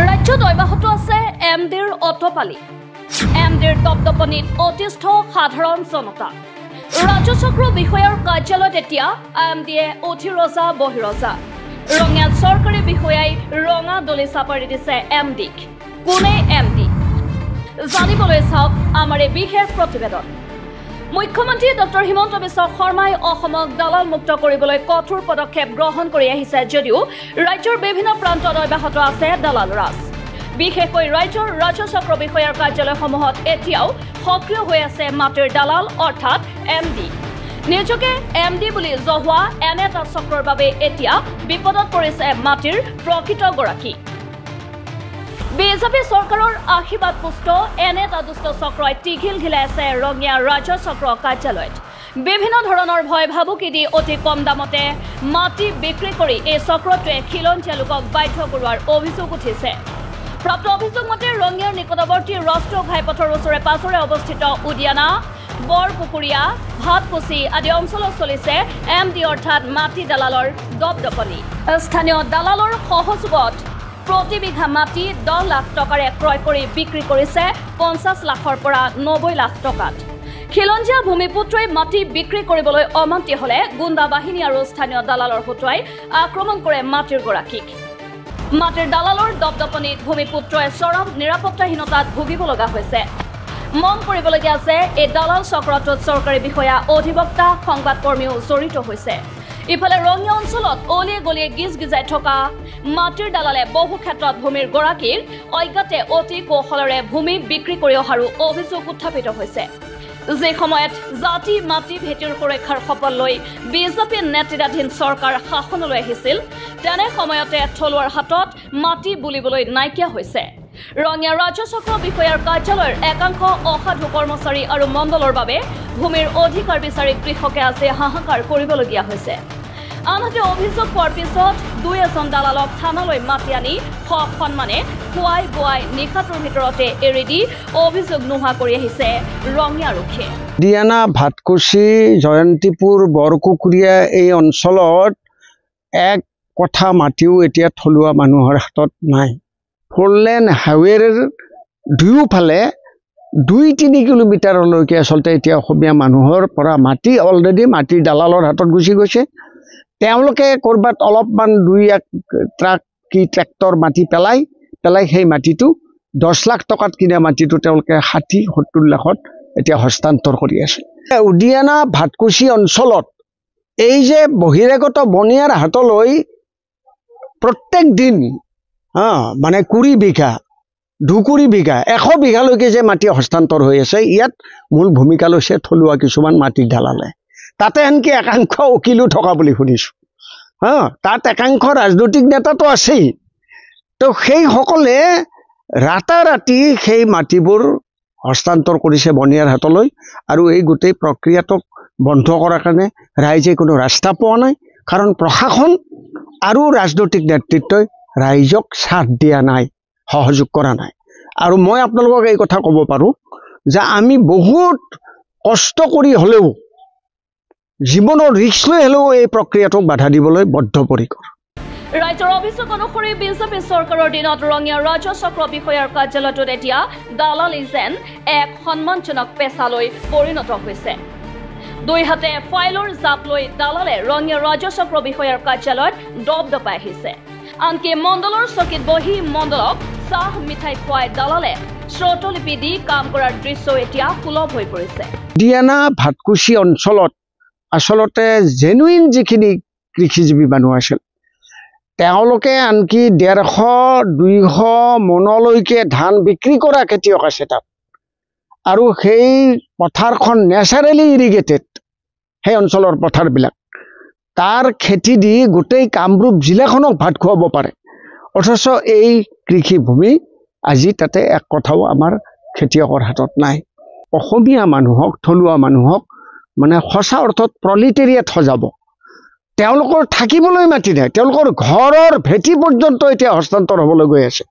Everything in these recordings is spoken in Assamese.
ৰাজ্যত অব্যাহত আছে এমডিৰ অটপালি এমডিৰ দপদপনিত অতিষ্ঠ সাধাৰণ জনতা ৰাজচক্ৰ বিষয়াৰ কাৰ্যালয়ত এতিয়া এমডিয়ে অধিৰজা বহিৰজা ৰঙিয়াত চৰকাৰী বিষয়াই ৰঙা দলিচা পাৰি দিছে এমডিক কোনে এমডি জানিবলৈ চাওক আমাৰ এই বিশেষ প্ৰতিবেদন মুখ্যমন্ত্ৰী ডক্টৰ হিমন্ত বিশ্ব শৰ্মাই অসমক দালাল মুক্ত কৰিবলৈ কঠোৰ পদক্ষেপ গ্ৰহণ কৰি আহিছে যদিও ৰাজ্যৰ বিভিন্ন প্ৰান্তত অব্যাহত আছে দালাল ৰাজ বিশেষকৈ ৰাজ্যৰ ৰাজচক্ৰ বিষয়াৰ কাৰ্যালয়সমূহত এতিয়াও সক্ৰিয় হৈ আছে মাটিৰ দালাল অৰ্থাৎ এমডি নিজকে এমডি বুলি জহোৱা এনে এটা চক্ৰৰ বাবে এতিয়া বিপদত পৰিছে মাটিৰ প্ৰকৃত গৰাকী বিজেপি চৰকাৰৰ আশীৰ্বাদ পুষ্ট এনে এটা দুষ্ট চক্ৰই টিঘিল ঘিলাই আছে ৰঙিয়া ৰাজচক্ৰ কাৰ্যালয়ত বিভিন্ন ধৰণৰ ভয় ভাবুকি দি অতি কম দামতে মাটি বিক্ৰী কৰি এই চক্ৰটোৱে খিলঞ্জীয়া লোকক বাধ্য কৰোৱাৰ অভিযোগ উঠিছে প্ৰাপ্ত অভিযোগ মতে ৰঙিয়াৰ নিকটৱৰ্তী ৰাষ্ট্ৰীয় ঘাইপথৰ ওচৰে পাছৰে অৱস্থিত উদিয়ানা বৰপুকুৰীয়া ভাতকুচি আদি অঞ্চলত চলিছে এমডি অৰ্থাৎ মাটি দালালৰ দপদপনি স্থানীয় দালালৰ সহযোগত প্ৰতি বিঘা মাটি 10 লাখ টকাৰে ক্ৰয় কৰি বিক্ৰী কৰিছে 50 লাখৰ পৰা 90 লাখ টকাত খিলঞ্জীয়া ভূমিপুত্ৰই মাটি বিক্ৰী কৰিবলৈ অমান্তি হলে গুণ্ডা বাহিনী আৰু স্থানীয় দালালৰ হতুৱাই আক্ৰমণ কৰে মাটিৰ গৰাকীক মাটিৰ দালালৰ দপদপনিত ভূমিপুত্ৰই চৰম নিৰাপত্তাহীনতাত ভুগিব লগা হৈছে মন কৰিবলগীয়া আছে এই দালাল চক্ৰটোত চৰকাৰী বিষয়া অধিবক্তা সংবাদকৰ্মীও জড়িত হৈছে ইফালে ৰঙিয়া অঞ্চলত অলিয়ে গলিয়ে গিজ গিজাই থকা মাটিৰ দালালে বহু ক্ষেত্ৰত ভূমিৰ গৰাকীৰ অজ্ঞাতে অতি কৌশলেৰে ভূমি বিক্ৰী কৰি অহাৰো অভিযোগ উত্থাপিত হৈছে যে সময়ত জাতি মাটি ভেটিৰ সুৰক্ষাৰ শপত লৈ বিজেপি নেতৃত্বাধীন চৰকাৰ শাসনলৈ আহিছিল তেনে সময়তে থলুৱাৰ হাতত মাটি বুলিবলৈ নাইকিয়া হৈছে ৰঙিয়া ৰাজচক্ৰ বিষয়াৰ কাৰ্যালয়ৰ একাংশ অসাধু কৰ্মচাৰী আৰু মণ্ডলৰ বাবে ভূমিৰ অধিকাৰ বিচাৰি কৃষকে আছে হাহাকাৰ কৰিবলগীয়া হৈছে আনহাতে অভিযোগ পোৱাৰ পিছত দুই এজন দালালক থানালৈ মাতি আনি সন্মানে খুৱাই বোৱাই নিশাটোৰ ভিতৰতে এৰি দি অভিযোগ নোহোৱা কৰি আহিছে ৰঙিয়া আৰক্ষীয়ে দিয়ানা ভাতকুচি জয়ন্তীপুৰ বৰকুকুৰীয়া এই অঞ্চলত এক কথা মাটিও এতিয়া থলুৱা মানুহৰ হাতত নাই ফ'ৰলেন হাইৱেৰ দুয়োফালে 2-3 কিলোমিটাৰলৈকে আচলতে এতিয়া অসমীয়া মানুহৰ পৰা মাটি অলৰেডি মাটিৰ দালালৰ হাতত গুচি গৈছে তেওঁলোকে কৰবাত অলপমান 2-1 ট্ৰাক কি ট্ৰেক্টৰ মাটি পেলাই সেই মাটিটো 10 লাখ টকাত কিনা মাটিটো তেওঁলোকে 60-70 লাখত এতিয়া হস্তান্তৰ কৰি আছে উদিয়ানা ভাতকুচি অঞ্চলত এই যে বহিৰাগত বনিয়াৰ হাতলৈ প্ৰত্যেক দিন মানে 20 বিঘা 2 বিঘা 100 বিঘালৈকে যে মাটি হস্তান্তৰ হৈ আছে ইয়াত মূল ভূমিকা লৈছে থলুৱা কিছুমান মাটিৰ দালালে তাতে আনকি একাংশ উকিলো থকা বুলি শুনিছো তাত একাংশ ৰাজনৈতিক নেতাটো আছেই তো সেই সকলে ৰাতাৰাতি সেই মাটিবোৰ হস্তান্তৰ কৰিছে বনিয়াৰ হাতলৈ আৰু এই গোটেই প্ৰক্ৰিয়াটোক বন্ধ কৰাৰ কাৰণে ৰাইজে কোনো ৰাস্তা পোৱা নাই কাৰণ প্ৰশাসন আৰু ৰাজনৈতিক নেতৃত্বই ৰাইজক সাথ দিয়া নাই সহযোগ কৰা নাই আৰু মই আপোনালোকক এই কথা ক'ব পাৰো যে আমি বহুত কষ্ট কৰি হলেও জীৱনৰ ৰিস্ক লৈ হলেও এই প্ৰক্ৰিয়াটোক বাধা দিবলৈ বদ্ধপৰিকৰ ৰাজ্যৰ অভিযোগ অনুসৰি বিজেপি চৰকাৰৰ দিনত ৰঙিয়া ৰাজচক্ৰ বিষয়াৰ কাৰ্যালয়টোত এতিয়া দালালি যেন এক সন্মানজনক পেছালৈ পৰিণত হৈছে দুই হাতে ফাইলৰ জাপ লৈ দালালে ৰঙিয়া ৰাজচক্ৰ বিষয়াৰ কাৰ্যালয়ত দপদপাই আহিছে আনকি মণ্ডলৰ চকীত বহি মণ্ডলক চাহ মিঠাই খুৱাই দালালে শ্ৰোতলিপি দি কাম কৰাৰ দৃশ্য এতিয়া সুলভ হৈ পৰিছে দিয়ানা ভাতকুচি অঞ্চলত আচলতে জেনুইন যিখিনি কৃষিজীৱী মানুহ আছিল তেওঁলোকে আনকি 150-200 মনলৈকে ধান বিক্ৰী কৰা খেতিয়ক আছে তাত আৰু সেই পথাৰখন নেচাৰেলি ইৰিগেটেড সেই অঞ্চলৰ পথাৰবিলাক তাৰ খেতি দি গোটেই কামৰূপ জিলাখনক ভাত খুৱাব পাৰে অথচ এই কৃষিভূমি আজি তাতে এক কথাও আমাৰ খেতিয়কৰ হাতত নাই অসমীয়া মানুহক থলুৱা মানুহক মানে সঁচা অৰ্থত প্ৰলিটেৰিয়েট সজাব তেওঁলোকৰ থাকিবলৈ মাটি নাই তেওঁলোকৰ ঘৰৰ ভেটি পৰ্যন্ত এতিয়া হস্তান্তৰ হ'বলৈ গৈ আছে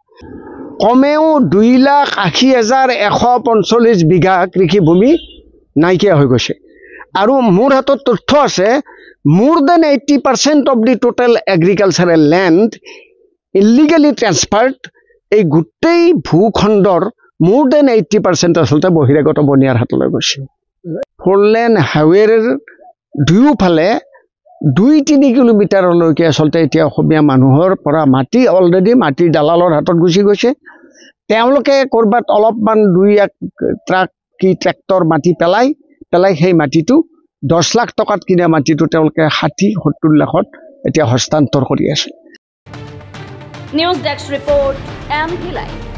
কমেও 2,80,145 বিঘা কৃষিভূমি নাইকিয়া হৈ গৈছে আৰু মোৰ হাতত তথ্য আছে more than 80% of the total agricultural land illegally transferred এই গোটেই ভূখণ্ডৰ more than 80% আচলতে বহিৰাগত বনিয়াৰ হাতলৈ গৈছে 4-লেন হাইৱেৰ দুয়োফালে 2-3 কিলোমিটাৰলৈকে আচলতে এতিয়া অসমীয়া মানুহৰ পৰা মাটি অলৰেডি মাটিৰ দালালৰ হাতত গুচি গৈছে তেওঁলোকে কৰবাত অলপমান 2-1 ট্ৰাক কি ট্ৰেক্টৰ মাটি পেলাই সেই মাটিটো 10 লাখ টকাত কিনা মাটিটো তেওঁলোকে 60-70 লাখত এতিয়া হস্তান্তৰ কৰি আছে news desk report MD Live